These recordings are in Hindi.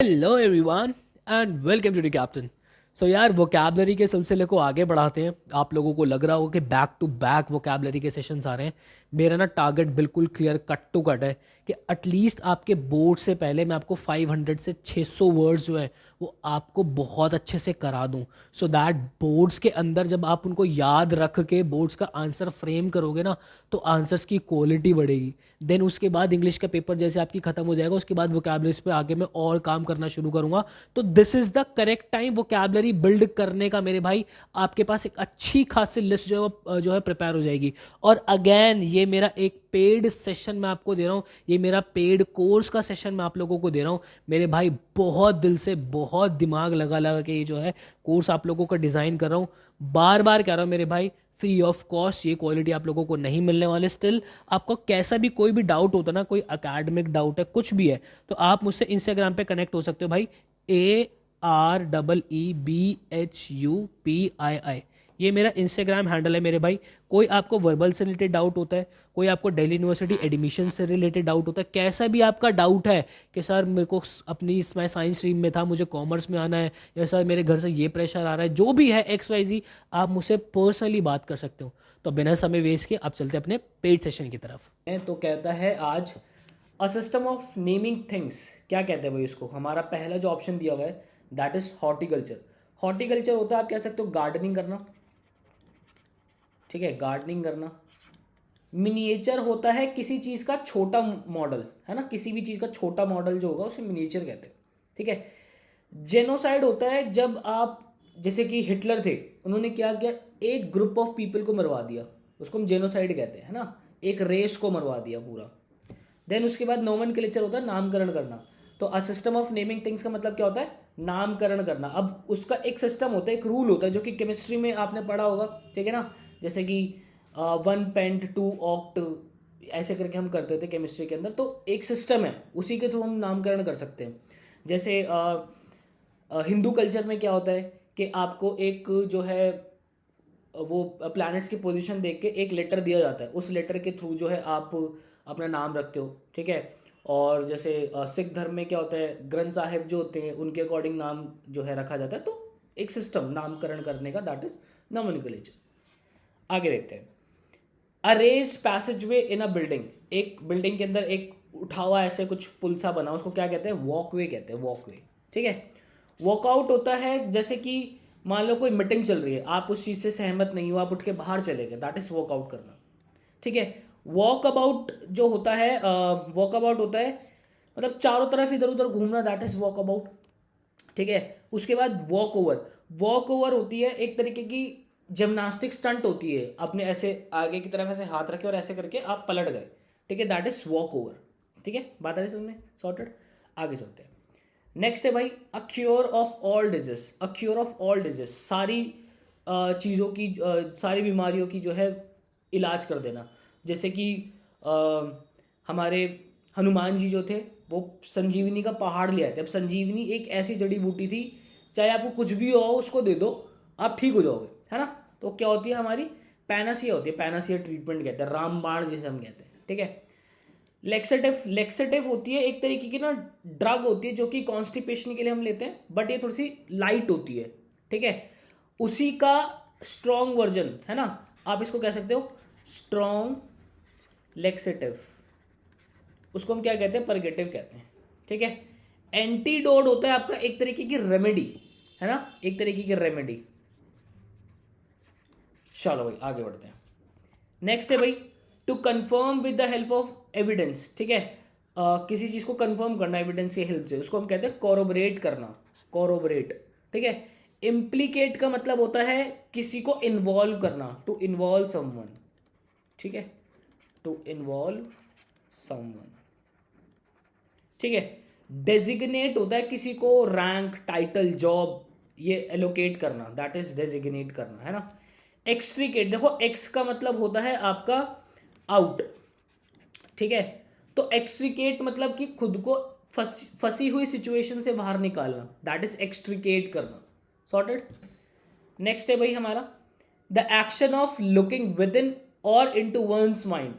Hello everyone and welcome to the captain. So यार वोकैबलरी के सिलसिले को आगे बढ़ाते हैं। आप लोगों को लग रहा होगा कि बैक टू बैक वोकैबलरी के सेशंस आ रहे हैं। मेरा ना टारगेट बिल्कुल क्लियर कट टू कट है कि एटलीस्ट आपके बोर्ड से पहले मैं आपको 500 से 600 वर्ड्स जो है वो आपको बहुत अच्छे से करा दूं, सो दैट बोर्ड्स के अंदर जब आप उनको याद रख के बोर्ड्स का आंसर फ्रेम करोगे ना तो आंसर्स की क्वालिटी बढ़ेगी। देन उसके बाद इंग्लिश का पेपर जैसे आपकी खत्म हो जाएगा उसके बाद वोकैबलरीज पे आगे मैं और काम करना शुरू करूंगा। तो this is the correct time vocabulary build करने का मेरे भाई। आपके पास एक अच्छी खासी लिस्ट जो है प्रिपेयर हो जाएगी। और अगेन ये मेरा एक पेड सेशन मैं आपको दे रहा हूँ, ये मेरा पेड कोर्स का सेशन मैं आप लोगों को दे रहा हूँ मेरे भाई। बहुत दिल से बहुत दिमाग लगा लगा के ये जो है कोर्स आप लोगों का डिजाइन कर रहा हूँ। बार बार कह रहा हूँ मेरे भाई, फ्री ऑफ कॉस्ट ये क्वालिटी आप लोगों को नहीं मिलने वाले। स्टिल आपको कैसा भी कोई भी डाउट होता ना, कोई अकेडमिक डाउट है कुछ भी है, तो आप मुझसे इंस्टाग्राम पे कनेक्ट हो सकते हो भाई। AREEBHUPII ये मेरा इंस्टाग्राम हैंडल है मेरे भाई। कोई आपको वर्बल से रिलेटेड डाउट होता है, कोई आपको दिल्ली यूनिवर्सिटी एडमिशन से रिलेटेड डाउट होता है, कैसा भी आपका डाउट है कि सर मेरे को अपनी मैं साइंस स्ट्रीम में था मुझे कॉमर्स में आना है, या सर मेरे घर से ये प्रेशर आ रहा है, जो भी है XYZ, आप मुझसे पर्सनली बात कर सकते हो। तो बिना समय वेस्ट के आप चलते हैं अपने पेड सेशन की तरफ। तो कहता है आज a system of naming things. क्या कहते हैं भाई इसको? हमारा पहला जो ऑप्शन दिया हुआ है दैट इज हॉर्टिकल्चर। हॉर्टिकल्चर होता है, आप कह सकते हो गार्डनिंग करना। ठीक है, गार्डनिंग करना। मिनिएचर होता है किसी चीज़ का छोटा मॉडल, है ना, किसी भी चीज़ का छोटा मॉडल जो होगा उसे मिनिएचर कहते हैं। ठीक है। जेनोसाइड होता है जब आप, जैसे कि हिटलर थे, उन्होंने क्या किया, एक ग्रुप ऑफ पीपल को मरवा दिया, उसको हम जेनोसाइड कहते हैं, है ना, एक रेस को मरवा दिया पूरा। देन उसके बाद नोमेनक्लेचर होता है नामकरण करना। तो a system of naming things का मतलब क्या होता है? नामकरण करना। अब उसका एक सिस्टम होता है, एक रूल होता है जो कि केमिस्ट्री में आपने पढ़ा होगा, ठीक है ना। जैसे कि 1 पेंट 2 ऑक्ट, ऐसे करके हम करते थे केमिस्ट्री के अंदर। तो एक सिस्टम है, उसी के थ्रू हम नामकरण कर सकते हैं। जैसे हिंदू कल्चर में क्या होता है कि आपको एक जो है वो प्लैनेट्स की पोजीशन देख के एक लेटर दिया जाता है, उस लेटर के थ्रू जो है आप अपना नाम रखते हो। ठीक है। और जैसे सिख धर्म में क्या होता है, ग्रंथ साहिब जो होते हैं उनके अकॉर्डिंग नाम जो है रखा जाता है। तो एक सिस्टम नामकरण करने का, दैट इज नोमेनक्लेचर। आगे देखते हैं। अ रेज्ड पैसेजवे इन अ बिल्डिंग। एक बिल्डिंग के अंदर एक उठा हुआ ऐसे कुछ पुल सा बना, उसको क्या कहते हैं? वॉकवे कहते हैं, वॉकवे। ठीक है। वॉकआउट होता है जैसे कि मान लो कोई मीटिंग चल रही है, आप उस चीज से सहमत नहीं हो, आप उठ के बाहर चले गए, दैट इज वॉकआउट करना। ठीक है। वॉक अबाउट जो होता है, वॉक अबाउट होता है मतलब चारों तरफ इधर उधर घूमना, दैट इज वॉक अबाउट। ठीक है। उसके बाद वॉक ओवर। वॉक ओवर होती है एक तरीके की जिमनास्टिक स्टंट होती है, आपने ऐसे आगे की तरफ ऐसे हाथ रखे और ऐसे करके आप पलट गए। ठीक है, दैट इज वॉक ओवर। ठीक है, बात आ रही सुनने, सॉर्टेड। आगे चलते हैं। नेक्स्ट है भाई a cure of all disease. A cure of all disease, सारी चीज़ों की, सारी बीमारियों की जो है इलाज कर देना। जैसे कि अ, हमारे हनुमान जी जो थे वो संजीवनी का पहाड़ ले आए थे। अब संजीवनी एक ऐसी जड़ी बूटी थी, चाहे आपको कुछ भी हो उसको दे दो आप ठीक हो जाओगे, है ना। तो क्या होती है हमारी? पैनासिया होती है, पैनासिया ट्रीटमेंट कहते हैं, रामबाण जिसे हम कहते हैं। ठीक है। लेक्सेटिव, लेक्सेटिव होती है एक तरीके की ना ड्रग होती है जो कि कॉन्स्टिपेशन के लिए हम लेते हैं, बट ये थोड़ी सी लाइट होती है। ठीक है। उसी का स्ट्रॉन्ग वर्जन है ना, आप इसको कह सकते हो स्ट्रॉन्ग लेक्सेटिव। उसको हम क्या कहते हैं? परगेटिव कहते हैं। ठीक है। एंटीडोड होता है आपका एक तरीके की रेमेडी, है ना, एक तरीके की रेमेडी। चलो भाई आगे बढ़ते हैं। नेक्स्ट है भाई to confirm with the help of evidence. ठीक है। किसी चीज को कंफर्म करना एविडेंस की हेल्प से, उसको हम कहते हैं कोरोबरेट करना, कोरोबरेट। ठीक है। इम्प्लीकेट का मतलब होता है किसी को इन्वॉल्व करना, टू इन्वॉल्व समवन। ठीक है, टू इन्वॉल्व समवन। ठीक है। डेजिग्नेट होता है किसी को रैंक टाइटल जॉब ये एलोकेट करना, दैट इज डेजिग्नेट करना, है ना। एक्सट्रीकेट, देखो एक्स का मतलब होता है आपका आउट। ठीक है। तो एक्सट्रीकेट मतलब कि खुद को फंसी हुई सिचुएशन से बाहर निकालना, दैट इज एक्सट्रीकेट करना। सॉर्टेड। नेक्स्ट है भाई हमारा the action of looking with in और इन टू वंस माइंड।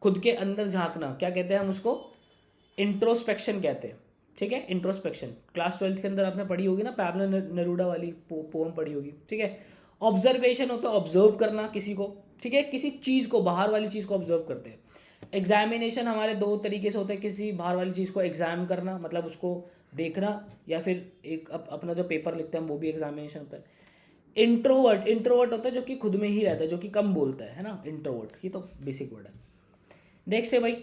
खुद के अंदर झांकना, क्या कहते हैं हम उसको? इंट्रोस्पेक्शन कहते हैं। ठीक है। इंट्रोस्पेक्शन क्लास 12th के अंदर आपने पढ़ी होगी ना, पैब्लो नेरूडा वाली पोम पढ़ी होगी, ठीक है। ऑब्जर्वेशन होता है ऑब्जर्व करना किसी को, ठीक है, किसी चीज़ को, बाहर वाली चीज़ को ऑब्जर्व करते हैं। एग्जामिनेशन हमारे दो तरीके से होता है, किसी बाहर वाली चीज़ को एग्जाम करना मतलब उसको देखना, या फिर एक अपना जो पेपर लिखते हैं वो भी एग्जामिनेशन होता है। इंट्रोवर्ट, इंट्रोवर्ट होता है जो कि खुद में ही रहता है, जो कि कम बोलता है ना, इंट्रोवर्ट, ये तो बेसिक वर्ड है। नेक्स्ट है भाई,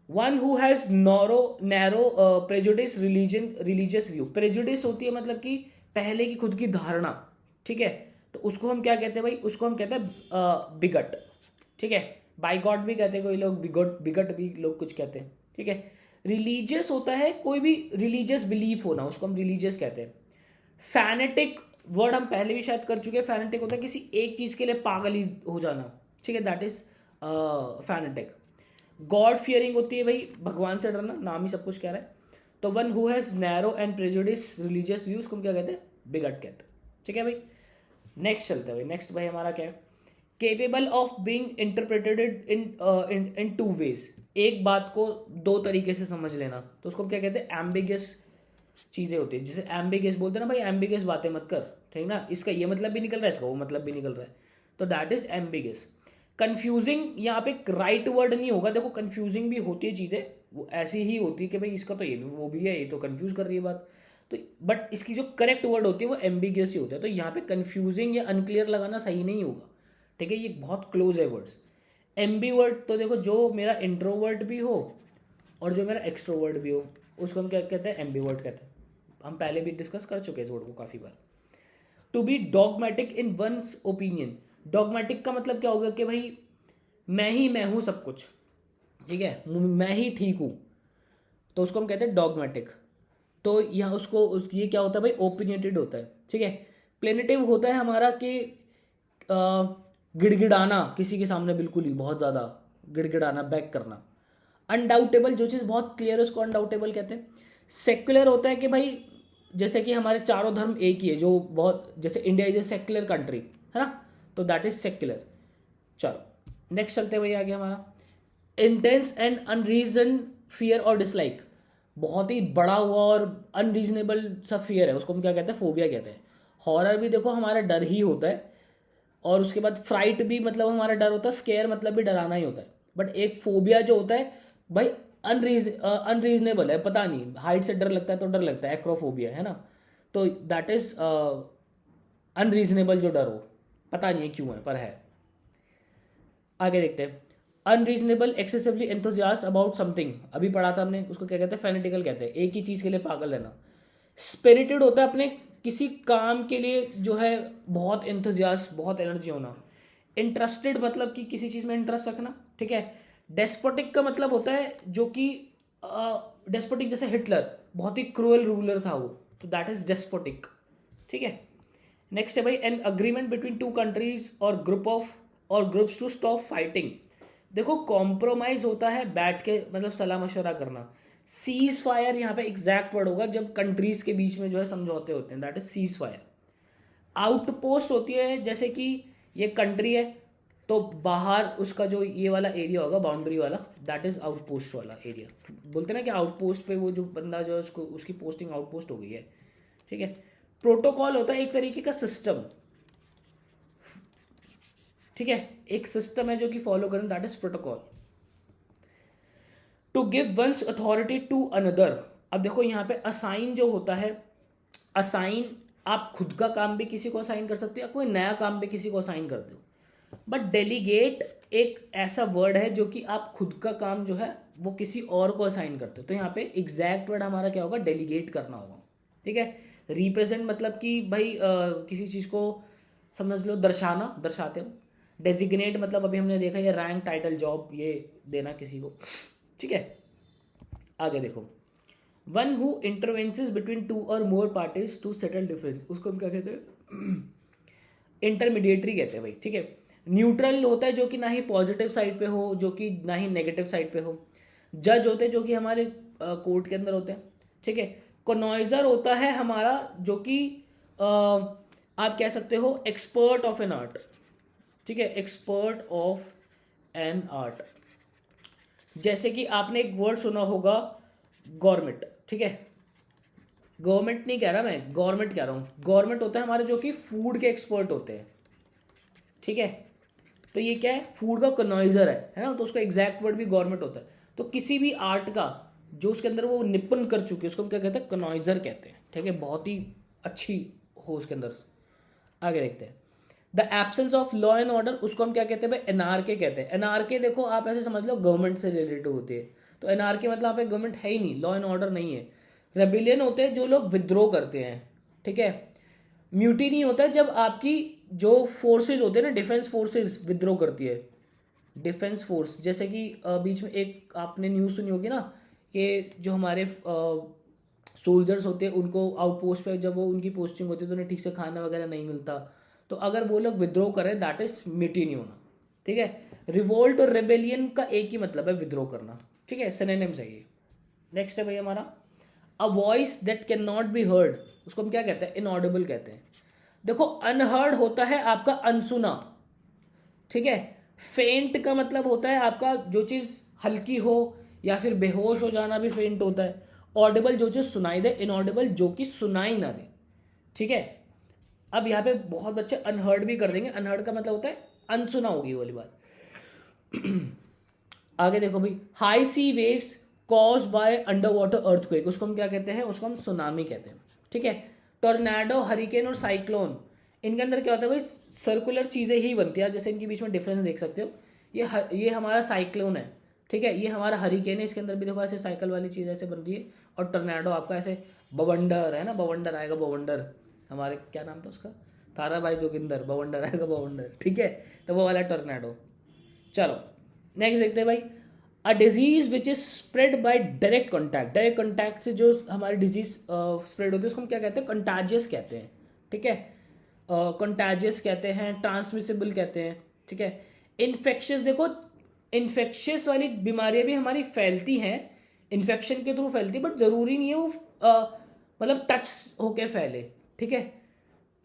one who has narrow prejudice religious view. Prejudice होती है मतलब कि पहले की खुद की धारणा, ठीक है, तो उसको हम क्या कहते हैं भाई, उसको हम कहते हैं बिगट, ठीक है। बाई गॉड भी कहते हैं कोई लोग, बिगट बिगट भी लोग कुछ कहते हैं, ठीक है। रिलीजियस होता है कोई भी रिलीजियस बिलीफ होना, उसको हम रिलीजियस कहते हैं। फैनेटिक वर्ड हम पहले भी शायद कर चुके हैं, फैनेटिक होता है किसी एक चीज के लिए पागल ही हो जाना, ठीक है, that is fanatic. God fearing होती है भाई भगवान से डरना, नाम ही सब कुछ कह रहा है। तो one who has narrow and prejudice religious views को हम क्या कहते हैं, बिगट कहते हैं, ठीक है भाई। नेक्स्ट चलते हैं भाई, नेक्स्ट भाई हमारा क्या है, capable of being interpreted in two ways. एक बात को दो तरीके से समझ लेना, तो उसको हम क्या कहते हैं, एम्बिगियस चीजें होती है, जिसे एम्बिगियस बोलते हैं ना भाई, एम्बिगियस बातें मत कर, ठीक ना, इसका ये मतलब भी निकल रहा है, इसका वो मतलब भी निकल रहा है, तो दैट इज एम्बिगियस। कंफ्यूजिंग यहाँ पे राइट वर्ड नहीं होगा, देखो कंफ्यूजिंग भी होती है चीजें, वो ऐसी ही होती है कि भाई इसका तो ये भी वो भी है, ये तो कंफ्यूज कर रही है बात, तो बट इसकी जो करेक्ट वर्ड होती है वो एम्बिगियस ही होता है, तो यहाँ पे कंफ्यूजिंग या अनक्लियर लगाना सही नहीं होगा, ठीक है, ये बहुत क्लोज है वर्ड्स। एम्बीवर्ट तो देखो जो मेरा इंट्रोवर्ट भी हो और जो मेरा एक्सट्रोवर्ट भी हो, उसको हम क्या कहते हैं, एम्बीवर्ट कहते हैं। हम पहले भी डिस्कस कर चुके हैं इस वर्ड को काफ़ी बार। To be dogmatic in ones opinion, dogmatic का मतलब क्या होगा कि भाई मैं हूँ सब कुछ, ठीक है, मैं ही ठीक हूँ, तो उसको हम कहते हैं डॉगमेटिक। तो यहाँ ये क्या होता है भाई, ओपिनियटेड होता है, ठीक है। प्लेनेटिव होता है हमारा कि गिड़गिड़ाना किसी के सामने, बिल्कुल ही बहुत ज़्यादा गिड़गिड़ाना, बैक करना। अनडाउटेबल, जो चीज़ बहुत क्लियर है उसको अनडाउटेबल कहते हैं। सेक्युलर होता है कि भाई जैसे कि हमारे चारों धर्म एक ही है, जो बहुत, जैसे India is a secular country है ना, तो दैट इज सेक्युलर। चलो नेक्स्ट चलते हैं भाई आगे हमारा, इंटेंस एंड अनरीजन फियर और डिसलाइक। बहुत ही बड़ा हुआ और अनरीजनेबल सा फियर है, उसको हम क्या कहते हैं, फोबिया कहते हैं। हॉरर भी देखो हमारा डर ही होता है, और उसके बाद फ्राइट भी मतलब हमारा डर होता है, स्केयर मतलब भी डराना ही होता है। बट एक फोबिया जो होता है भाई अनरीजनेबल है, पता नहीं, हाइट से डर लगता है तो डर लगता है, एक्रोफोबिया है ना, तो दैट इज अनरीजनेबल जो डर हो, पता नहीं है क्यों है पर है। आगे देखते हैं, unreasonable excessively enthusiast about something, अभी पढ़ा था हमने, उसको क्या कहते हैं, फेनेटिकल कहते हैं, एक ही चीज के लिए पागल रहना। स्पिरिटेड होता है अपने किसी काम के लिए जो है बहुत एंथुजियास्ट, बहुत एनर्जी होना। इंटरेस्टेड मतलब कि किसी चीज में इंटरेस्ट रखना, ठीक है। डेस्पोटिक का मतलब होता है जो कि डेस्पोटिक जैसे हिटलर बहुत ही क्रूअल रूलर था वो, तो दैट इज डेस्पोटिक, ठीक है। नेक्स्ट है भाई, an agreement between two countries और ग्रुप्स टू स्टॉप फाइटिंग। देखो कॉम्प्रोमाइज होता है बैठ के मतलब सलाह मशवरा करना। सीज फायर यहाँ पे एग्जैक्ट वर्ड होगा जब कंट्रीज के बीच में जो है समझौते होते हैं, that is cease fire. Outpost होती है जैसे कि ये कंट्री है तो बाहर उसका जो ये वाला एरिया होगा बाउंड्री वाला, दैट इज आउटपोस्ट वाला एरिया। बोलते हैं ना कि आउटपोस्ट पे वो जो बंदा जो है उसको उसकी पोस्टिंग आउटपोस्ट हो गई है, ठीक है। प्रोटोकॉल होता है एक तरीके का सिस्टम, ठीक है, एक सिस्टम है जो कि फॉलो करें, that is protocol. To give one's authority to another, अब देखो यहाँ पे असाइन जो होता है, असाइन आप खुद का काम भी किसी को असाइन कर सकते हो या कोई नया काम भी किसी को असाइन करते हो। बट डेलीगेट एक ऐसा वर्ड है जो कि आप खुद का काम जो है वो किसी और को असाइन करते हो, तो यहाँ पे एग्जैक्ट वर्ड हमारा क्या होगा, डेलीगेट करना होगा, ठीक है। रिप्रेजेंट मतलब कि भाई किसी चीज को समझ लो, दर्शाना, दर्शाते हो। डेजिग्नेट मतलब अभी हमने देखा ये रैंक, टाइटल, जॉब, ये देना किसी को, ठीक है। आगे देखो, वन हु इंटरवेंसेस बिटवीन टू और मोर पार्टीज टू सेटल डिफरेंस, उसको हम क्या कहते हैं, इंटरमीडिएटरी कहते हैं भाई, ठीक है। न्यूट्रल होता है जो कि ना ही पॉजिटिव साइड पे हो जो कि ना ही नेगेटिव साइड पे हो। जज होते हैं जो कि हमारे कोर्ट के अंदर होते हैं, ठीक है। कॉनॉइजर होता है हमारा जो कि आप कह सकते हो एक्सपर्ट ऑफ एन आर्ट, ठीक है, एक्सपर्ट ऑफ एन आर्ट। जैसे कि आपने एक वर्ड सुना होगा गवर्नमेंट, ठीक है, गवर्नमेंट नहीं कह रहा मैं, गवर्नमेंट कह रहा हूँ। गवर्नमेंट होता है हमारे जो कि फूड के एक्सपर्ट होते हैं, ठीक है। तो ये क्या है, फूड का कनॉइजर है ना, तो उसका एग्जैक्ट वर्ड भी गवर्नमेंट होता है। तो किसी भी आर्ट का जो उसके अंदर वो निपुण कर चुके हैं उसको हम क्या कहते हैं, कनॉइजर कहते हैं, ठीक है। बहुत ही अच्छी हो उसके अंदर। आगे देखते हैं, the absence of law and order, उसको हम क्या कहते हैं भाई, एनआरके कहते हैं। एनआरके देखो आप ऐसे समझ लो गवर्नमेंट से रिलेटेड होती है, तो एनआरके मतलब यहाँ पे गवर्नमेंट है ही नहीं, लॉ एंड ऑर्डर नहीं है। रेबिलियन होते हैं जो लोग विद्रोह करते हैं, ठीक है। म्यूटिनी होता है जब आपकी जो फोर्सेज होते हैं ना, डिफेंस फोर्सेज विद्रोह करती है, डिफेंस फोर्स। जैसे कि बीच में एक आपने न्यूज़ सुनी होगी ना, कि जो हमारे सोल्जर्स होते हैं उनको आउटपोस्ट पे जब वो उनकी पोस्टिंग होती है तो उन्हें ठीक से खाना वगैरह नहीं मिलता, तो अगर वो लोग विद्रोह करें दैट इज म्यूटिनी होना, ठीक है। रिवोल्ट और रेबेलियन का एक ही मतलब है, विद्रोह करना, ठीक है, सिनोनिम्स है ये। नेक्स्ट है भाई हमारा a voice that can not be heard, उसको हम क्या कहते हैं, इनऑडिबल कहते हैं। देखो अनहर्ड होता है आपका अनसुना, ठीक है। फेंट का मतलब होता है आपका जो चीज हल्की हो या फिर बेहोश हो जाना भी फेंट होता है। ऑडिबल जो चीज सुनाई दे, इनऑडिबल जो कि सुनाई ना दे, ठीक है। अब यहाँ पे बहुत बच्चे अनहर्ड भी कर देंगे, अनहर्ड का मतलब होता है अनसुना होगी वाली बात। आगे देखो भाई, high sea waves caused by underwater earthquake, उसको हम क्या कहते हैं, उसको हम सुनामी कहते हैं, ठीक है। टोर्नेडो, हरिकेन और साइक्लोन, इनके अंदर क्या होता है भाई, सर्कुलर चीज़ें ही बनती है, जैसे इनके बीच में डिफरेंस देख सकते हो। ये हमारा साइक्लोन है, ठीक है, ये हमारा हरिकेन है, इसके अंदर भी देखो ऐसे साइकिल वाली चीज़ ऐसे बन रही है। और टोर्नेडो आपका ऐसे बवंडर है ना, बवंडर आएगा, बवंडर हमारे क्या नाम था उसका, ताराबाई जोगिंदर, बवंडर आएगा बवंडर, ठीक है। तो वो वाला टोर्नेडो। चलो नेक्स्ट देखते हैं भाई, a disease which is spread by direct contact, direct contact से जो हमारी डिजीज स्प्रेड होती है उसको हम क्या कहते हैं, कंटाजियस कहते हैं, ठीक है। कंटाजियस कहते हैं, ट्रांसमिसिबल कहते हैं, ठीक है। इन्फेक्शियस, देखो इन्फेक्शियस वाली बीमारियां भी हमारी फैलती हैं, इन्फेक्शन के थ्रू फैलती है, बट जरूरी नहीं है वो मतलब टच होके फैले, ठीक है।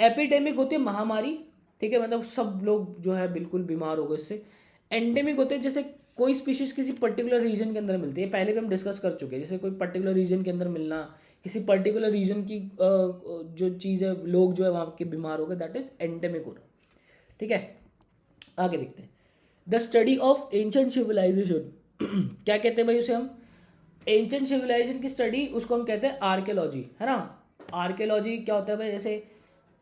एपिडेमिक होती है महामारी, ठीक है, मतलब सब लोग जो है बिल्कुल बीमार हो गए इससे। एंडेमिक होते हैं जैसे कोई स्पीशीज किसी पर्टिकुलर रीजन के अंदर मिलती है, पहले भी हम डिस्कस कर चुके हैं, जैसे कोई पर्टिकुलर रीजन के अंदर मिलना, किसी पर्टिकुलर रीजन की जो चीज़ है, लोग जो है वहाँ के बीमार हो गए, दैट इज एंडेमिक होना, ठीक है। आगे देखते हैं, the study of ancient civilization, क्या कहते हैं भाई उसे हम, एंशिएंट सिविलाइजेशन की स्टडी, उसको हम कहते हैं आर्कियोलॉजी, है ना। आर्कियोलॉजी क्या होता है भाई, जैसे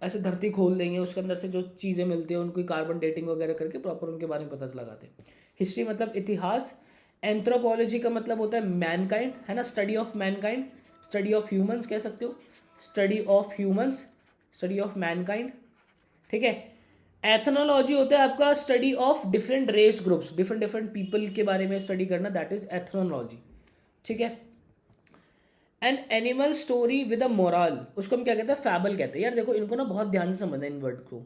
ऐसे धरती खोल देंगे, उसके अंदर से जो चीज़ें मिलती हैं उनको कार्बन डेटिंग वगैरह करके प्रॉपर उनके बारे में पता लगाते हैं। हिस्ट्री मतलब इतिहास। एंथ्रोपोलॉजी का मतलब होता है मैनकाइंड, है ना, study of mankind, study of humans कह सकते हो, study of humans, study of mankind, ठीक है। एथनोलॉजी होता है आपका study of different race groups, different different people के बारे में स्टडी करना, दैट इज एथनोलॉजी, ठीक है। An animal story with a moral, उसको हम क्या कहते हैं, फैबल कहते हैं। यार देखो इनको ना बहुत ध्यान से समझना इन वर्ड को।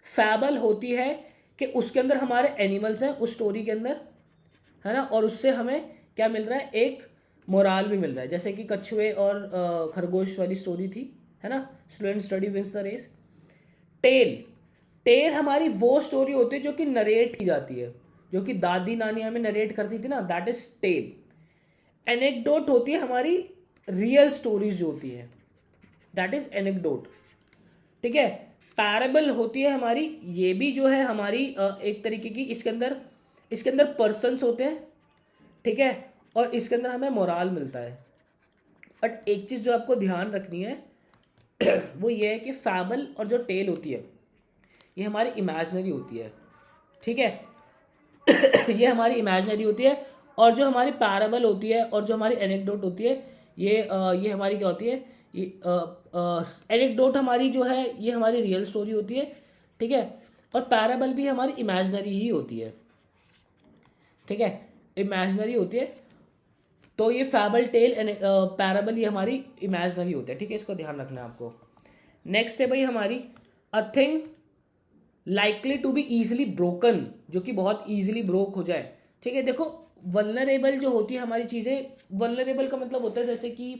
फैबल होती है कि उसके अंदर हमारे एनिमल्स हैं उस स्टोरी के अंदर, है ना, और उससे हमें क्या मिल रहा है, एक मोराल भी मिल रहा है, जैसे कि कछुए और खरगोश वाली स्टोरी थी, है ना, slow and steady wins the race. Tell, tell हमारी वो स्टोरी होती है जो कि नरेट की जाती है, जो कि दादी नानी हमें नरेट करती थी ना, दैट इज टेल। एनेक्डोट होती है हमारी रियल स्टोरीज जो होती है, दैट इज एनेक्डोट, ठीक है। पैराबल होती है हमारी, ये भी जो है हमारी एक तरीके की, इसके अंदर पर्सन्स होते हैं, ठीक है, और इसके अंदर हमें मोराल मिलता है। बट एक चीज जो आपको ध्यान रखनी है वो ये है कि फैबल और जो टेल होती है ये हमारी इमेजिनरी होती है, ठीक है। ये हमारी इमेजिनरी होती है, और जो हमारी पैराबल होती है और जो हमारी एनेक्डोट होती है, ये हमारी क्या होती है, ये एनेक्डोट हमारी जो है ये हमारी रियल स्टोरी होती है, ठीक है, और पैराबल भी हमारी इमेजिनरी ही होती है, ठीक है, इमेजिनरी होती है। तो ये फैबल टेल पैराबल ये हमारी इमेजिनरी होती है, ठीक है, इसको ध्यान रखना है आपको। नेक्स्ट है भाई हमारी a thing likely to be easily broken, जो कि बहुत इजिली ब्रोक हो जाए, ठीक है। देखो वल्नरेबल जो होती है हमारी चीज़ें, वल्नरेबल का मतलब होता है जैसे कि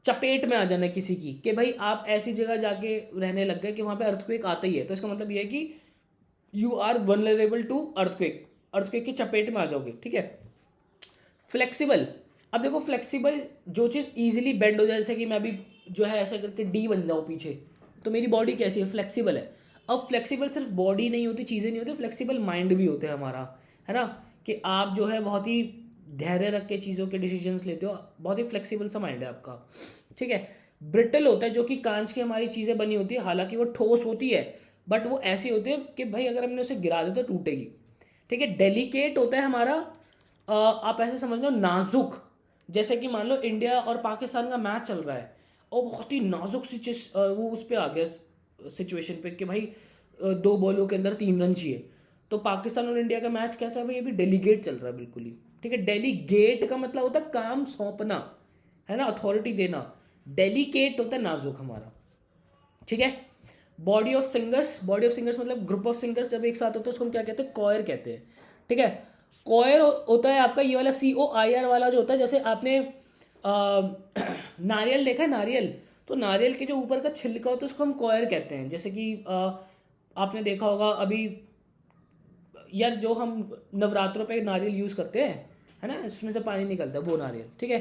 चपेट में आ जाना है किसी की, कि भाई आप ऐसी जगह जाके रहने लग गए कि वहां पे अर्थक्वेक आता ही है, तो इसका मतलब ये है कि you are vulnerable to earthquake, earthquake की चपेट में आ जाओगे, ठीक है। फ्लेक्सिबल, अब देखो फ्लेक्सिबल जो चीज़ इजीली बेंड हो जाए, जैसे कि मैं अभी जो है ऐसा करके डी बन जाऊँ पीछे, तो मेरी बॉडी कैसी है, फ्लेक्सिबल है। अब फ्लेक्सिबल सिर्फ बॉडी नहीं होती, चीज़ें नहीं होती, फ्लेक्सिबल माइंड भी होता है हमारा, है ना, कि आप जो है बहुत ही धैर्य रख के चीज़ों के डिसीजंस लेते हो, बहुत ही फ्लेक्सिबल सा माइंड है आपका, ठीक है। ब्रिटल होता है, जो कि कांच की हमारी चीज़ें बनी होती है, हालांकि वो ठोस होती है, बट वो ऐसी होती है कि भाई अगर हमने उसे गिरा दे तो टूटेगी, ठीक है। डेलिकेट होता है हमारा, आप ऐसे समझ लो नाजुक, जैसे कि मान लो इंडिया और पाकिस्तान का मैच चल रहा है और बहुत ही नाजुक सी वो उस पर आ गया सिचुएशन पे कि भाई 2 बॉलों के अंदर 3 रन चाहिए, तो पाकिस्तान और इंडिया का मैच कैसा है भाई, अभी डेलीगेट चल रहा है बिल्कुल ही, ठीक है। डेलीगेट का मतलब होता है काम सौंपना, है ना, अथॉरिटी देना। डेलीकेट होता है नाजुक हमारा, ठीक है। Body of singers, body of singers मतलब ग्रुप ऑफ सिंगर्स जब एक साथ होते हैं उसको हम क्या कहते हैं, कॉयर कहते हैं, ठीक है। कॉयर होता है आपका ये वाला COIR वाला जो होता है, जैसे आपने नारियल देखा है, नारियल, तो नारियल के जो ऊपर का छिलका होता है उसको हम कॉयर कहते हैं। जैसे कि आपने देखा होगा अभी यार, जो हम नवरात्रों पे नारियल यूज करते हैं, है ना, इसमें से पानी निकलता है, वो नारियल, ठीक है।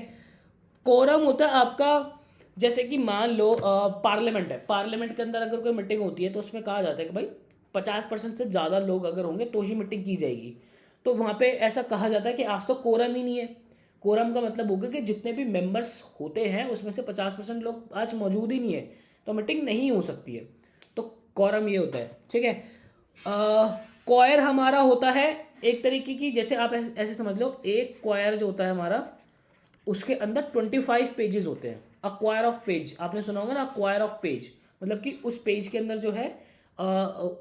कोरम होता है आपका, जैसे कि मान लो पार्लियामेंट है, पार्लियामेंट के अंदर अगर कोई मीटिंग होती है तो उसमें कहा जाता है कि भाई 50% से ज़्यादा लोग अगर होंगे तो ही मीटिंग की जाएगी, तो वहाँ पे ऐसा कहा जाता है कि आज तो कोरम ही नहीं है। कोरम का मतलब होगा कि जितने भी मेंबर्स होते हैं उसमें से 50% लोग आज मौजूद ही नहीं है, तो मीटिंग नहीं हो सकती है, तो कोरम ये होता है, ठीक है। क्वायर हमारा होता है एक तरीके की, जैसे आप ऐसे समझ लो, एक क्वायर जो होता है हमारा उसके अंदर 25 पेजेस होते हैं। अक्वायर ऑफ पेज आपने सुना होगा ना, अक्वायर ऑफ पेज मतलब कि उस पेज के अंदर जो है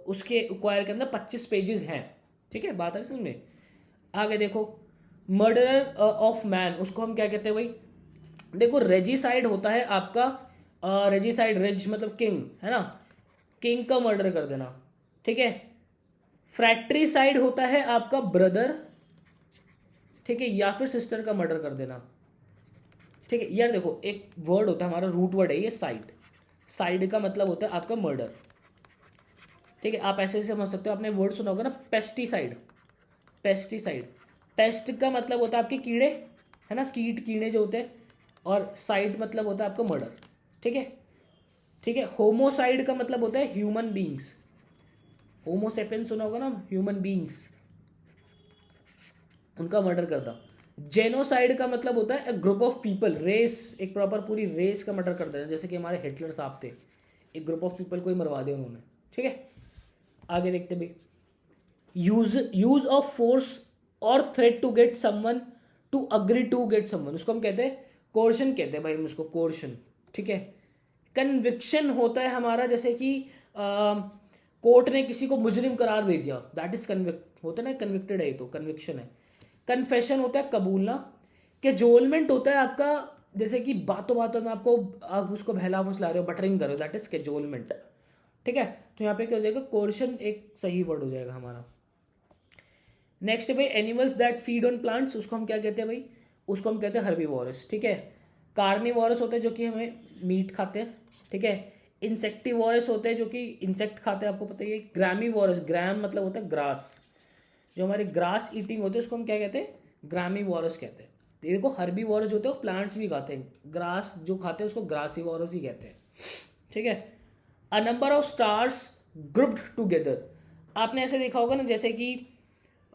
उसके अक्वायर के अंदर 25 पेजेस हैं, ठीक है, बात है समझ में। आगे देखो, मर्डरर ऑफ मैन, उसको हम क्या कहते हैं भाई, देखो रेजिसाइड होता है आपका, रेजिसाइड, रेज मतलब किंग, है ना, किंग का मर्डर कर देना, ठीक है। फ्रैट्रीसाइड होता है आपका ब्रदर, ठीक है, या फिर सिस्टर का मर्डर कर देना, ठीक है। यार देखो एक वर्ड होता है हमारा, रूट वर्ड है ये साइड, साइड का मतलब होता है आपका मर्डर, ठीक है। आप ऐसे समझ सकते हो, आपने वर्ड सुना होगा ना, पेस्टिसाइड, पेस्टिसाइड, पेस्ट का मतलब होता है आपके कीड़े, है ना, कीट कीड़े जो होते हैं, और साइड मतलब होता है आपका मर्डर, ठीक है, ठीक है। होमोसाइड का मतलब होता है ह्यूमन बींग्स, होमोसेपियन सुना होगा ना, ह्यूमन बींग्स, उनका मर्डर करता। जेनोसाइड का मतलब होता है ग्रुप ऑफ पीपल, रेस, एक प्रॉपर पूरी रेस का मर्डर कर देना, जैसे कि हमारे हिटलर साहब थे, एक ग्रुप ऑफ पीपल को ही मरवा दिया उन्होंने, ठीक है। आगे देखते भाई, यूज ऑफ फोर्स और threat to get someone to agree to get someone, उसको हम कहते हैं कोर्शन, कहते हैं भाई हम उसको कोर्शन, ठीक है। कन्विक्शन होता है हमारा, जैसे कि कोर्ट ने किसी को मुजरिम करार दे दिया, दैट इज कन्विक्ट होता है ना, कन्विक्टेड है, तो कन्विक्शन है। कन्फेशन होता है कबूलना। कैजोलमेंट होता है आपका, जैसे कि बातों बातों में आपको आप उसको बहला फुसला रहे हो, बटरिंग कर रहे हो, दैट इज कैजोलमेंट, ठीक है। तो यहाँ पे क्या हो जाएगा, कोर्शन एक सही वर्ड हो जाएगा हमारा। नेक्स्ट है भाई, animals that feed on plants, उसको हम क्या कहते हैं भाई, उसको हम कहते हैं हर्बीवोरस, ठीक है। कार्निवोरस होते हैं जो कि हमें मीट खाते हैं, ठीक है। इंसेक्टिवोरस होते हैं जो कि इंसेक्ट खाते हैं, आपको पता ही है। ग्रामीवोरस, ग्राम मतलब होता है ग्रास, जो हमारे ग्रास ईटिंग होते हैं उसको हम क्या कहते हैं, ग्रामीवोरस कहते हैं। ये देखो हर्बीवोरस जो होते हैं वो प्लांट्स भी खाते हैं, ग्रास जो खाते हैं उसको ग्रासीवोरस ही कहते हैं, ठीक है। A number of stars grouped together, आपने ऐसे देखा होगा ना, जैसे कि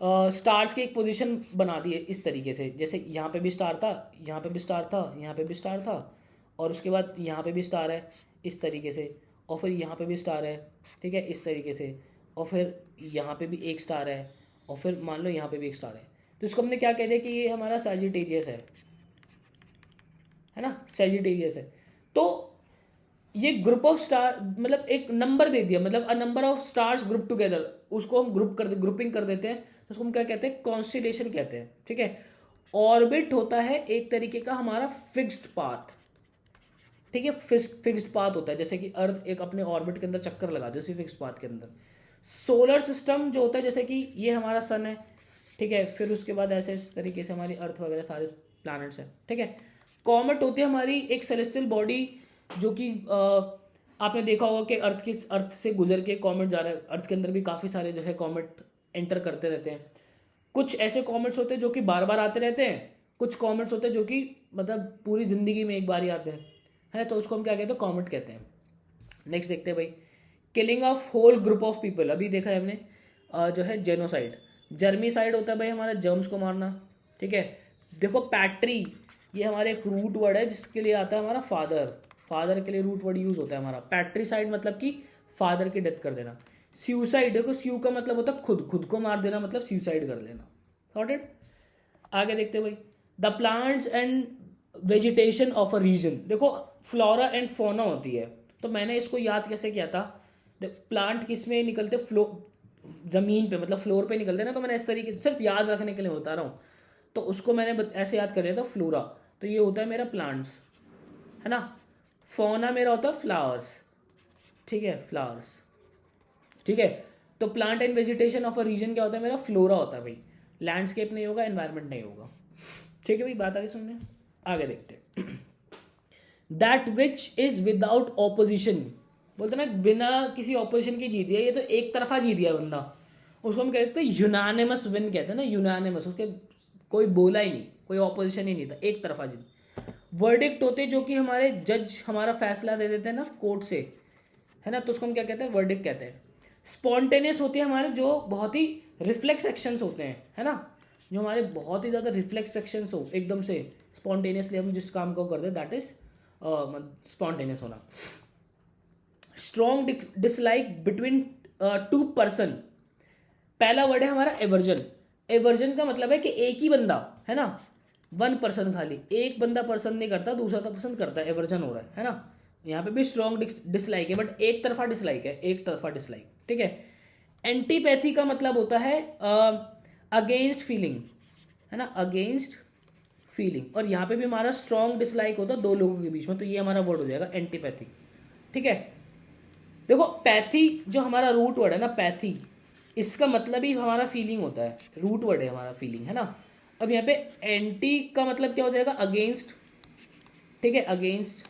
स्टार्स की एक पोजीशन बना दी है इस तरीके से, जैसे यहाँ पे भी स्टार था, यहाँ पे भी स्टार था, यहाँ पे भी स्टार था, और उसके बाद यहाँ पे भी स्टार है इस तरीके से, और फिर यहाँ पे भी स्टार है, ठीक है, इस तरीके से, और फिर यहाँ पे भी एक स्टार है, और फिर मान लो यहाँ पे भी एक स्टार है, तो इसको हमने क्या कह दिया कि ये हमारा सैजिटेरियस है ना, सैजिटेरियस है। तो ये ग्रुप ऑफ स्टार मतलब एक नंबर दे दिया, मतलब a number of stars group together, उसको हम ग्रुपिंग कर देते हैं, तो उसको हम क्या कहते हैं, कॉन्स्टिलेशन कहते हैं, ठीक है। ऑर्बिट होता है एक तरीके का हमारा फिक्स्ड पाथ, ठीक है, फिक्स्ड पाथ होता है, जैसे कि अर्थ एक अपने ऑर्बिट के अंदर चक्कर लगा दे उसी फिक्स्ड पाथ के अंदर। सोलर सिस्टम जो होता है, जैसे कि ये हमारा सन है, ठीक है, फिर उसके बाद ऐसे इस तरीके से हमारी अर्थ वगैरह सारे प्लैनेट्स हैं, ठीक है। कॉमेट होती है हमारी एक सेलेस्टियल बॉडी, जो कि आपने देखा होगा कि अर्थ से गुजर के कॉमेट जा रहा है, अर्थ के अंदर भी काफ़ी सारे जो है कॉमेट एंटर करते रहते हैं। कुछ ऐसे कॉमेट्स होते हैं जो कि बार बार आते रहते हैं, कुछ कॉमेट्स होते हैं जो कि मतलब पूरी ज़िंदगी में एक बार ही आते हैं, है, तो उसको हम क्या कहते हैं, कॉमेट कहते हैं। नेक्स्ट देखते हैं भाई, killing of whole group of people, अभी देखा है हमने जो है जेनोसाइड। जर्मीसाइड होता है भाई हमारा जर्म्स को मारना, ठीक है। देखो पैट्री, ये हमारे एक रूट वर्ड है जिसके लिए आता है हमारा फादर, फादर के लिए रूट वर्ड यूज होता है हमारा। पैट्रीसाइड मतलब कि फादर की डेथ कर देना। सुसाइड, देखो स्यू का मतलब होता है खुद, खुद को मार देना मतलब सुसाइड कर लेना। सॉर्टेड। आगे देखते हैं भाई, the plants and vegetation of a region. देखो फ्लोरा एंड फोना होती है, तो मैंने इसको याद कैसे किया था, प्लांट किस में निकलते, फ्लो जमीन पे मतलब फ्लोर पे निकलते हैं ना, तो मैंने इस तरीके से सिर्फ याद रखने के लिए बता रहा हूँ, तो उसको मैंने ऐसे याद कर लिया था, फ्लोरा, तो ये होता है मेरा प्लांट्स, है ना। फोना मेरा होता है फ्लावर्स, ठीक है, फ्लावर्स, ठीक है। तो plant and vegetation of a region क्या होता है मेरा, फ्लोरा होता है भाई। लैंडस्केप नहीं होगा, एनवायरमेंट नहीं होगा, ठीक है भाई। बात आगे सुनने, आगे देखते हैं। That which is without opposition, बोलते ना बिना किसी ऑपोजिशन की जीत गया, ये तो एक तरफा जीत गया बंदा, उसको हम कहते हैं यूनानिमस विन, कहते हैं ना यूनानिमस, उसके कोई बोला ही नहीं, कोई ऑपोजिशन ही नहीं था, एक तरफा जीत। वर्डिक्ट होते जो कि हमारे जज हमारा फैसला दे देते हैं ना कोर्ट से, है ना, तो उसको हम क्या कहते हैं, वर्डिक्ट कहते हैं। स्पॉन्टेनियस होते हैं हमारे जो बहुत ही रिफ्लेक्स एक्शंस होते हैं, है ना, जो हमारे बहुत ही ज़्यादा रिफ्लेक्स एक्शंस हो एकदम से स्पॉन्टेनियसली हम जिस काम को करते हैं, दैट इज स्पॉन्टेनियस होना। Strong dislike between two person, पहला वर्ड है हमारा एवर्जन। एवर्जन का मतलब है कि एक ही बंदा, है ना, वन पर्सन, खाली एक बंदा पसंद नहीं करता, दूसरा तो पसंद करता है, एवर्जन हो रहा है ना। यहाँ पे भी स्ट्रॉन्ग डिसलाइक है, बट एक तरफा डिसलाइक है, एक तरफा डिसलाइक, ठीक है। एंटीपैथी का मतलब होता है अगेंस्ट फीलिंग, है ना, अगेंस्ट फीलिंग, और यहाँ पे भी हमारा स्ट्रॉन्ग डिसलाइक होता है दो लोगों के बीच में, तो ये हमारा वर्ड हो जाएगा एंटीपैथी, ठीक है। देखो पैथी जो हमारा रूट वर्ड है ना, पैथी, इसका मतलब ही हमारा फीलिंग होता है, रूट वर्ड है हमारा फीलिंग, है ना। अब यहाँ पे एंटी का मतलब क्या हो जाएगा, अगेंस्ट, ठीक है, अगेंस्ट।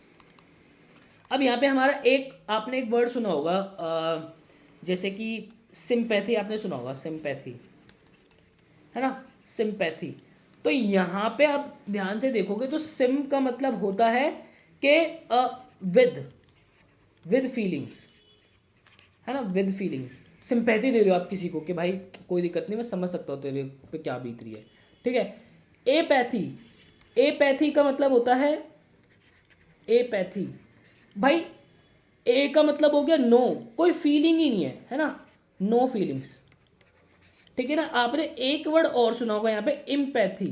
अब यहाँ पे हमारा एक, आपने एक वर्ड सुना होगा जैसे कि सिंपैथी, आपने सुना होगा सिंपैथी, है ना, सिंपैथी। तो यहाँ पे आप ध्यान से देखोगे तो सिम का मतलब होता है कि विद, विद फीलिंग्स, है ना, विद फीलिंग्स। सिंपैथी दे रहे हो आप किसी को कि भाई कोई दिक्कत नहीं, मैं समझ सकता हूँ तेरे पे क्या बीत रही है, ठीक है। एपैथी, एपैथी का मतलब होता है, एपैथी भाई, ए का मतलब हो गया नो, कोई फीलिंग ही नहीं है ना, नो फीलिंग्स, ठीक है ना। आपने एक वर्ड और सुना होगा यहाँ पे, इम्पैथी,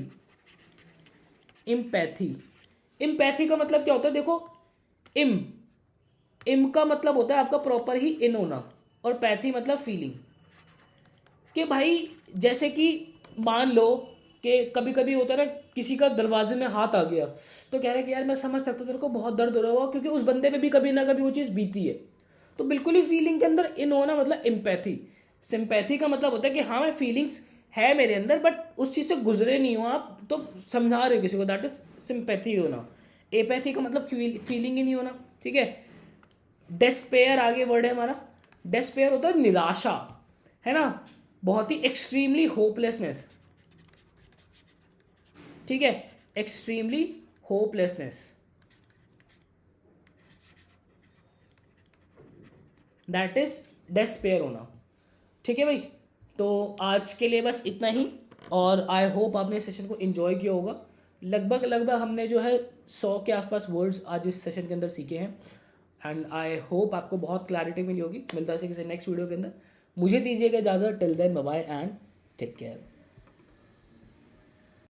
इम्पैथी, इम्पैथी का मतलब क्या होता है, देखो इम, इम का मतलब होता है आपका प्रॉपर ही इन होना, और पैथी मतलब फीलिंग, कि भाई जैसे कि मान लो कि कभी कभी होता है ना, किसी का दरवाजे में हाथ आ गया, तो कह रहे हैं कि यार मैं समझ सकता तेरे को बहुत दर्द हो रहा होगा, क्योंकि उस बंदे पे भी कभी ना कभी वो चीज़ बीती है, तो बिल्कुल ही फीलिंग के अंदर इन होना मतलब इम्पैथी। सिंपैथी का मतलब होता है कि हाँ मैं फीलिंग्स है मेरे अंदर, बट उस चीज़ से गुजरे नहीं हो आप, तो समझा रहे हो किसी को, दैट इज सिंपैथी होना। एपैथी का मतलब फीलिंग ही नहीं होना, ठीक है। डेस्पेयर आगे वर्ड है हमारा, डेस्पेयर होता है निराशा, है ना, बहुत ही एक्सट्रीमली होपलेसनेस, ठीक है, extremely hopelessness, that is despair होना, ठीक है भाई। तो आज के लिए बस इतना ही, और आई होप आपने इस सेशन को एंजॉय किया होगा। लगभग लगभग हमने जो है 100 के आसपास वर्ड्स आज इस सेशन के अंदर सीखे हैं, एंड आई होप आपको बहुत क्लैरिटी मिली होगी। मिलता है किसी नेक्स्ट वीडियो के अंदर, मुझे दीजिएगा इजाज़त, till then bye bye and take care.